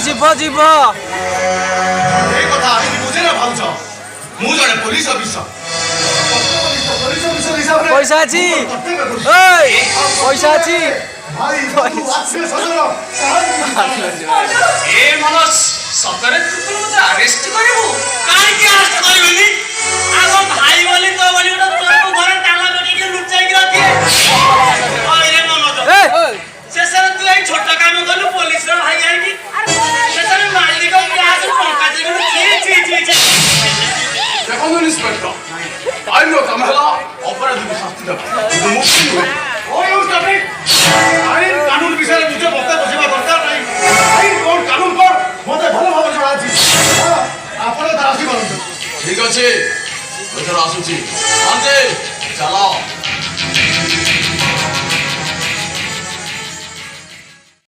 ଯିବ ଯିବ। এই কথা আমি বুঝে না ভাউছ মু জনে পুলিশ অফিসর পয়সা ଅଛି এই পয়সা ଅଛି এ মনস সতরে তুই মতে আরেস্ট করিবু কাইকে আরেস্ট করিবনি আগো ভাই বলি তো বলি ওটা তোর ঘরে টালা বেটিকে লুচাই কি রাখে আরে মনস এই শেষে তুই এই ছোট কাম কলু পুলিশ র ভাই আইকি শেষে মালিক গ্যাস পঙ্কা দেবি ছি ছি ছি দেখুন ইন্সপেক্টর আইন কাম হলা অপরাধীকে শাস্তি দেব কিন্তু মুক্তি নয় ওই টপিক আইন কানুন বিষয়ে বুঝে বলতে বুঝিবা দরকার নাই আইন কোন কানুন কোন মতে ভালো ভাবে জনা আছে আপন দাসী করুন ঠিক আছে ওইটা আসুছি আনতে চালাও